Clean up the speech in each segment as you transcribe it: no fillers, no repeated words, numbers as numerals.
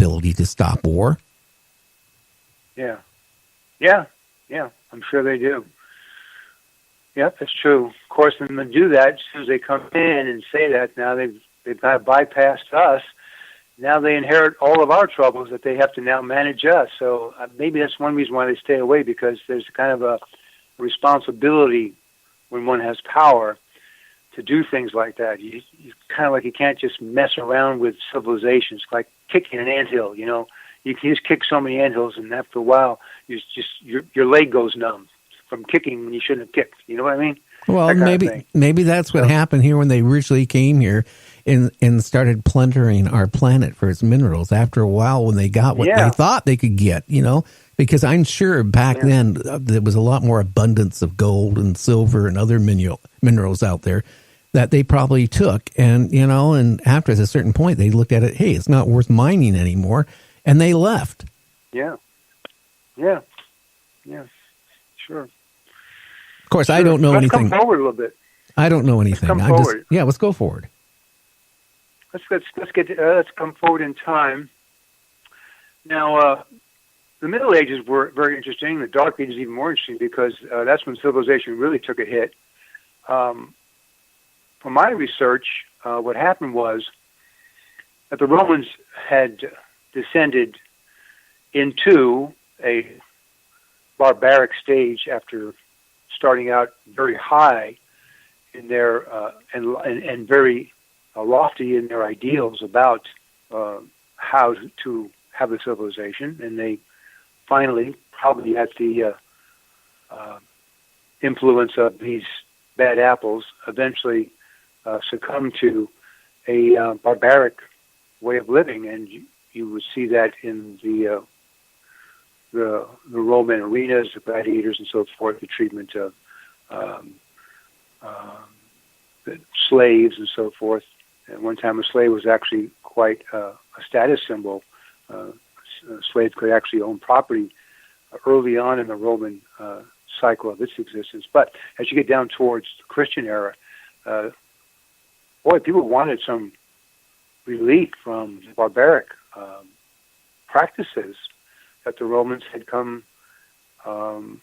ability to stop war. Yeah. I'm sure they do. Yep, that's true. Of course, when they do that, as soon as they come in and say that, now they've kind of bypassed us. Now they inherit all of our troubles that they have to now manage us. So maybe that's one reason why they stay away, because there's kind of a responsibility when one has power to do things like that. You kind of like, you can't just mess around with civilizations, like kicking an anthill. You know, you can just kick so many anthills, and after a while, your leg goes numb from kicking when you shouldn't have kicked. You know what I mean? Well, maybe that's what happened here when they originally came here and started plundering our planet for its minerals. After a while, when they got what they thought they could get, you know, because I'm sure back then there was a lot more abundance of gold and silver and other minerals out there that they probably took. And, you know, and after a certain point, they looked at it, hey, it's not worth mining anymore. And they left. Yeah, sure. Of course, I don't know anything. Let's come forward a little bit. I don't know anything. Let's go forward. Let's come forward in time. Now, the Middle Ages were very interesting. The Dark Ages even more interesting, because that's when civilization really took a hit. From my research, what happened was that the Romans had descended into a barbaric stage after starting out very high in their and very lofty in their ideals about how to have a civilization, and they finally, probably at the influence of these bad apples, eventually succumb to a barbaric way of living, and you would see that in the Roman arenas, the gladiators, and so forth, the treatment of the slaves and so forth. At one time, a slave was actually quite a status symbol. Slaves could actually own property early on in the Roman cycle of its existence. But as you get down towards the Christian era, people wanted some relief from the barbaric practices that the Romans had come down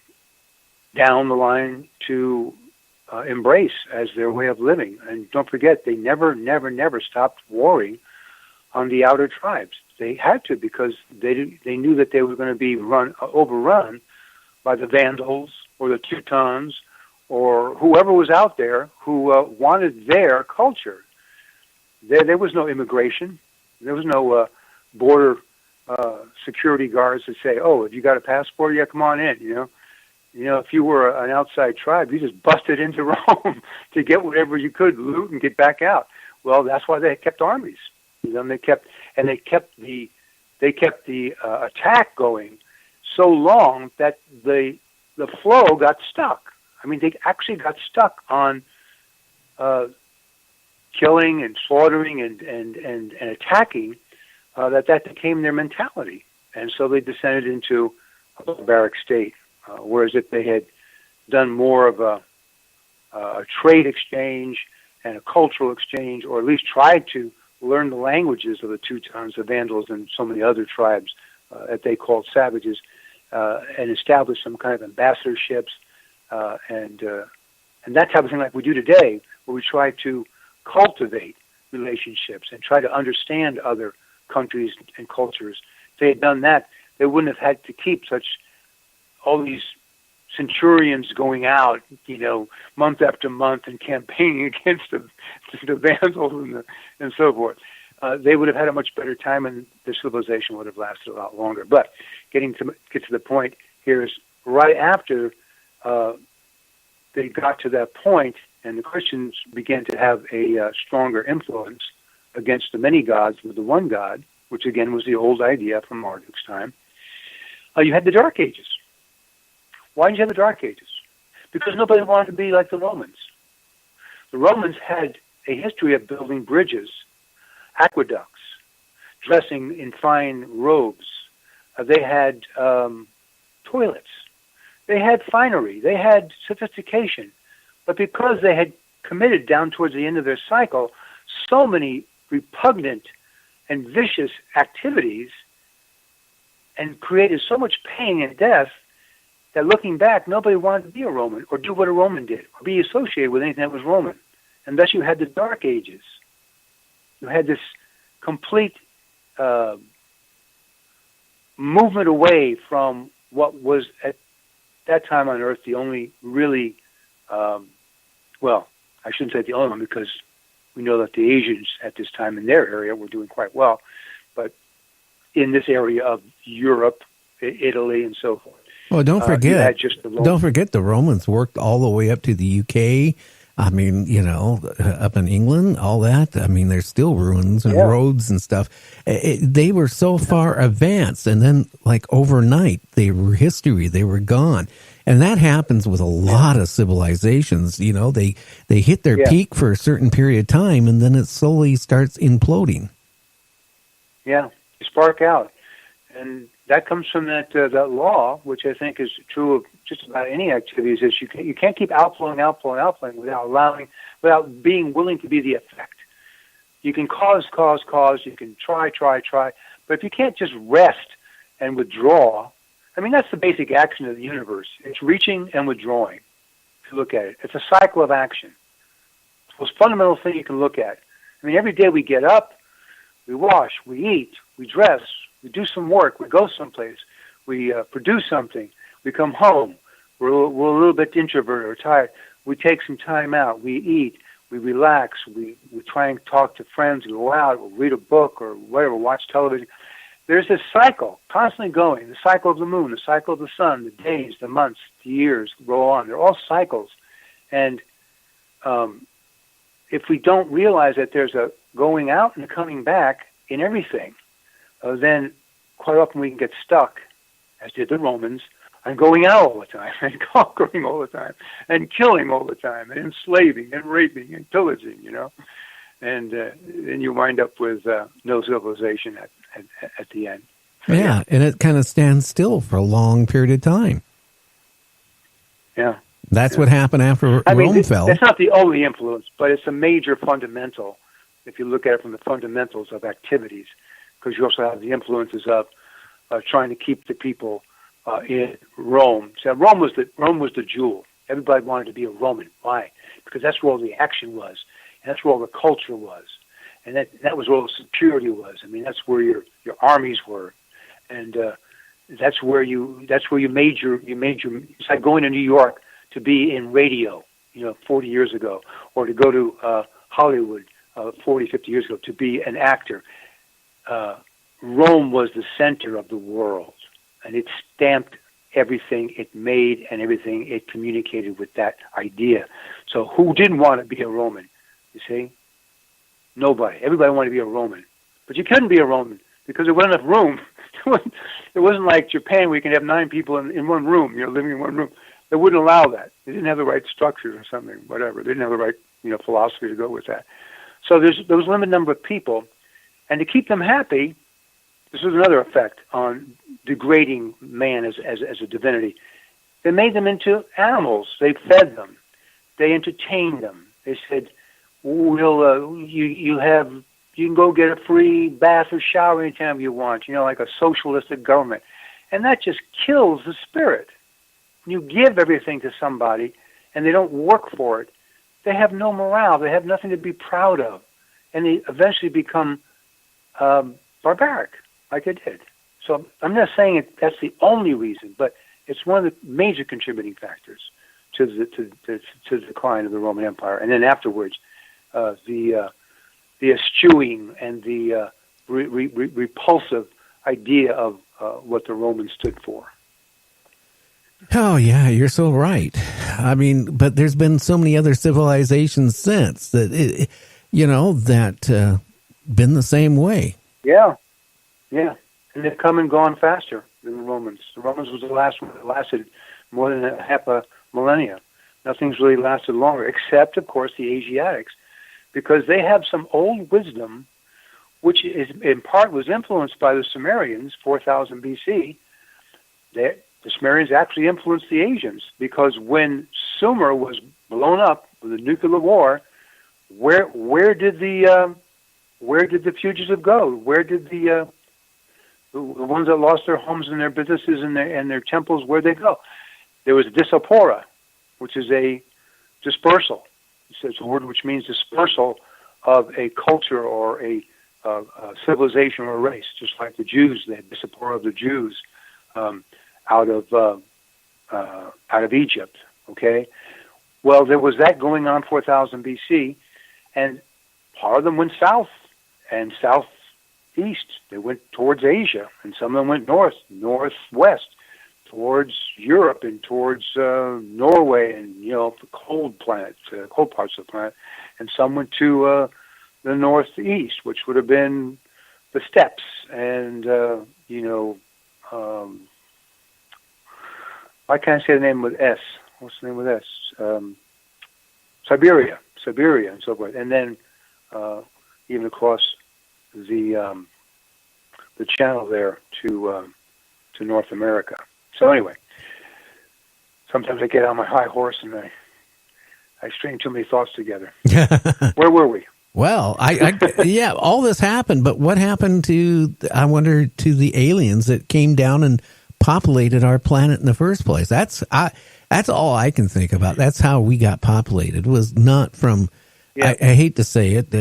the line to embrace as their way of living. And don't forget, they never stopped warring on the outer tribes. They had to, because they knew that they were going to be overrun by the Vandals or the Teutons or whoever was out there who wanted their culture. There was no immigration. There was no border security guards that say, "Oh, if you got a passport, yeah, come on in." You know, if you were an outside tribe, you just busted into Rome to get whatever you could, loot, and get back out. Well, that's why they kept armies. You know, they kept the attack going so long that the flow got stuck. I mean, they actually got stuck on killing and slaughtering and attacking. That became their mentality, and so they descended into a barbaric state. Whereas if they had done more of a trade exchange and a cultural exchange, or at least tried to learn the languages of the Teutons, the Vandals, and so many other tribes that they called savages, and establish some kind of ambassadorships and that type of thing, like we do today, where we try to cultivate relationships and try to understand other countries and cultures. If they had done that, they wouldn't have had to keep all these centurions going out, you know, month after month and campaigning against the Vandals and so forth. They would have had a much better time, and their civilization would have lasted a lot longer. But get to the point here is right after they got to that point, and the Christians began to have a stronger influence against the many gods with the one God, which again was the old idea from Marduk's time. You had the Dark Ages. Why did you have the Dark Ages? Because nobody wanted to be like the Romans. The Romans had a history of building bridges, aqueducts, dressing in fine robes. They had toilets. They had finery. They had sophistication. But because they had committed down towards the end of their cycle so many repugnant and vicious activities and created so much pain and death that looking back, nobody wanted to be a Roman or do what a Roman did or be associated with anything that was Roman. And thus you had the Dark Ages. You had this complete movement away from what was at that time on Earth the only really, well, I shouldn't say the only one, because we know that the Asians at this time in their area were doing quite well, but in this area of Europe, Italy, and so forth. Well, don't forget the Romans worked all the way up to the UK. I mean, you know, up in England, all that. I mean, there's still ruins and roads and stuff. They were so far advanced, and then like overnight, they were history. They were gone. And that happens with a lot of civilizations. You know, they hit their peak for a certain period of time, and then it slowly starts imploding. Yeah, you spark out. And that comes from that law, which I think is true of just about any activities, is you can't keep outflowing without being willing to be the effect. You can cause, you can try, but if you can't just rest and withdraw, I mean, that's the basic action of the universe. It's reaching and withdrawing, if you look at it. It's a cycle of action. It's the most fundamental thing you can look at. I mean, every day we get up, we wash, we eat, we dress, we do some work, we go someplace, we produce something, we come home, we're a little bit introverted or tired, we take some time out, we eat, we relax, we try and talk to friends, go out, or read a book or whatever, watch television. There's this cycle constantly going, the cycle of the moon, the cycle of the sun, the days, the months, the years roll on. They're all cycles. And if we don't realize that there's a going out and a coming back in everything, then quite often we can get stuck, as did the Romans, on going out all the time, and conquering all the time, and killing all the time, and enslaving, and raping, and pillaging, you know. And then you wind up with no civilization at the end. Yeah, and it kind of stands still for a long period of time. Yeah. That's what happened after Rome fell. That's not the only influence, but it's a major fundamental, if you look at it from the fundamentals of activities, because you also have the influences of trying to keep the people in Rome. So Rome was the jewel. Everybody wanted to be a Roman. Why? Because that's where all the action was, and that's where all the culture was, and that was where all the security was. I mean, that's where your armies were, and that's where you made your. It's like going to New York to be in radio, 40 years ago, or to go to Hollywood 40, 50 years ago to be an actor. Rome was the center of the world, and it stamped everything it made and everything it communicated with that idea. So who didn't want to be a Roman? You see? Nobody. Everybody wanted to be a Roman. But you couldn't be a Roman because there wasn't enough room. It wasn't like Japan where you can have 9 people in one room, living in one room. They wouldn't allow that. They didn't have the right structures or something, whatever. They didn't have the right, philosophy to go with that. So there was a limited number of people. And to keep them happy, this was another effect on degrading man as a divinity. They made them into animals. They fed them. They entertained them. They said, you can go get a free bath or shower anytime you want, like a socialistic government. And that just kills the spirit. When you give everything to somebody and they don't work for it, they have no morale. They have nothing to be proud of. And they eventually become barbaric, like they did. So I'm not saying that's the only reason, but it's one of the major contributing factors to the decline of the Roman Empire. And then afterwards, the eschewing and the repulsive idea of what the Romans stood for. Oh, yeah, you're so right. I mean, but there's been so many other civilizations since that, been the same way. Yeah. And they've come and gone faster than the Romans. The Romans was the last one that lasted more than half a millennia. Nothing's really lasted longer, except, of course, the Asiatics, because they have some old wisdom, which is in part was influenced by the Sumerians, 4000 BC. The Sumerians actually influenced the Asians, because when Sumer was blown up with a nuclear war, where did the fugitive go? Where did the The ones that lost their homes and their businesses and their temples, where'd they go? There was diaspora, which is a dispersal. It's a word which means dispersal of a culture or a civilization or a race, just like the Jews. They had diaspora of the Jews out of Egypt. Okay, well, there was that going on 4000 BC, and part of them went south and southeast. They went towards Asia, and some of them went northwest, towards Europe and towards Norway and the cold parts of the planet, and some went to the northeast, which would have been the steppes and I can't say the name with S. What's the name with S? Siberia, and so forth, and then even across the channel there to North America. So anyway, sometimes I get on my high horse and I string too many thoughts together. Where were we? Well, yeah, all this happened, but what happened I wonder, to the aliens that came down and populated our planet in the first place? That's all I can think about. That's how we got populated, was not from, I hate to say it,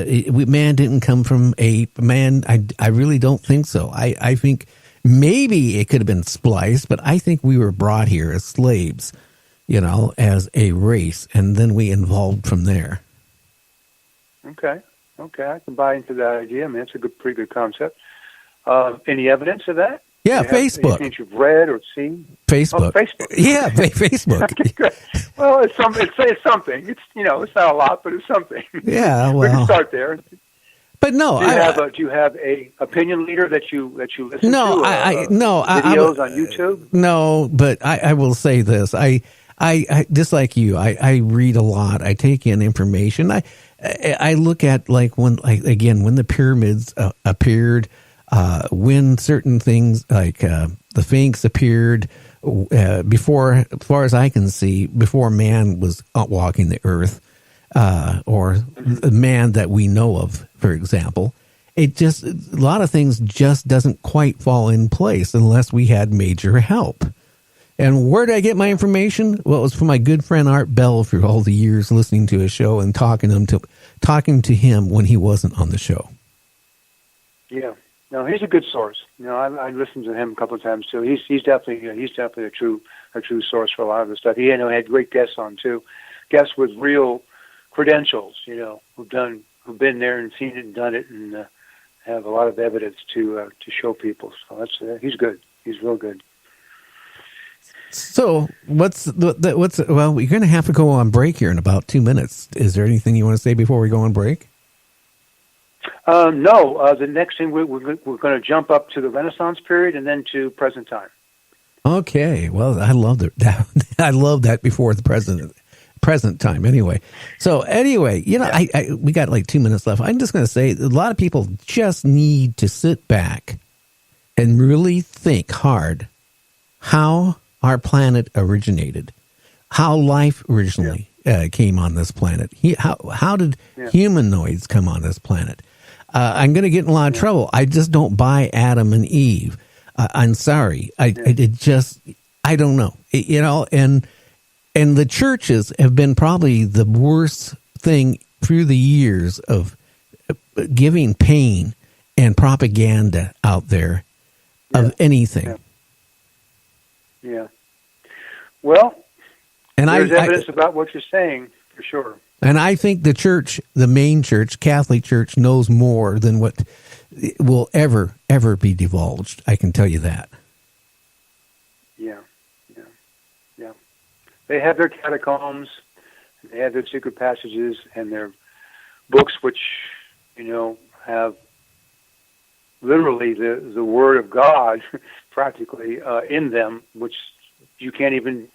man didn't come from ape. Man, I really don't think so. I think maybe it could have been spliced, but I think we were brought here as slaves, as a race, and then we evolved from there. Okay, I can buy into that idea. I mean, it's a pretty good concept. Any evidence of that? Yeah, Facebook. Anything you've read or seen? Facebook. Oh, Facebook. Yeah, Facebook. Well, it's something. It's it's not a lot, but it's something. Yeah, well, we can start there. But no, do you have a opinion leader that you listen to? No, videos on YouTube. No, but I will say this. I just like you. I read a lot. I take in information. I look at when the pyramids appeared, when certain things like the Sphinx appeared, before, as far as I can see, before man was walking the earth, or the man that we know of, for example. A lot of things just doesn't quite fall in place unless we had major help. And where did I get my information? Well, it was from my good friend Art Bell for all the years listening to his show and talking to him when he wasn't on the show. Yeah, no, he's a good source. I listened to him a couple of times too. He's definitely a true source for a lot of the stuff. He had great guests on too, guests with real credentials. Who've been there and seen it and done it, and have a lot of evidence to show people. So he's good. He's real good. So well, we're going to have to go on break here in about 2 minutes. Is there anything you want to say before we go on break? No. The next thing we're going to jump up to the Renaissance period and then to present time. Okay. Well, I love that. I love that before the present time. Anyway. So anyway, we got like 2 minutes left. I'm just going to say a lot of people just need to sit back and really think hard how our planet originated, how life originally came on this planet. How did humanoids come on this planet? I'm going to get in a lot of trouble. I just don't buy Adam and Eve. I'm sorry. I don't know. And the churches have been probably the worst thing through the years of giving pain and propaganda out there of anything. Yeah. Well, there's evidence about what you're saying, for sure. And I think the church, the main church, Catholic Church, knows more than what will ever be divulged. I can tell you that. Yeah. They have their catacombs, they have their secret passages, and their books, which, have literally the Word of God practically in them, which you can't even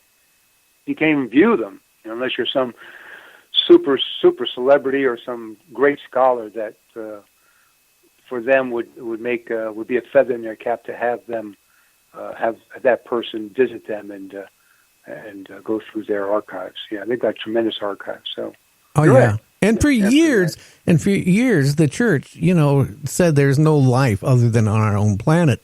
view them unless you're some super celebrity or some great scholar that for them would be a feather in their cap to have them have that person visit them and go through their archives. Yeah, they've got tremendous archives. So. Oh yeah. Right. And for years, the church, said there's no life other than on our own planet.